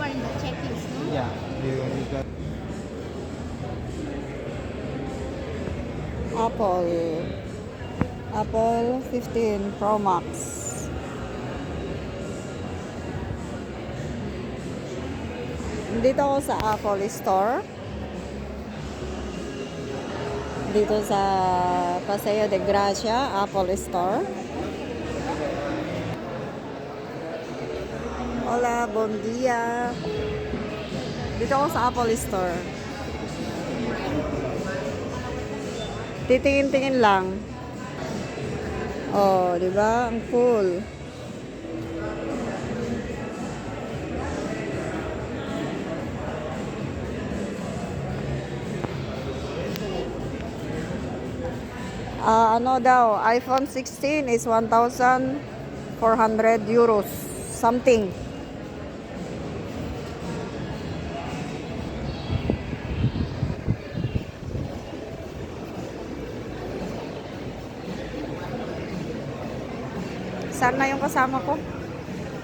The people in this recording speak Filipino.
are in the checklist, no? Yeah, you got Apple 15 Pro Max. Dito ako sa Apple Store. Dito sa Paseo de Gracia, Apple Store. Hola, bon dia. Dito ako sa Apple Store. Titingin-tingin lang. Oh, di ba? Ang cool. Ano daw, iPhone 16 is 1,400 euros something. Saan na yung kasama ko?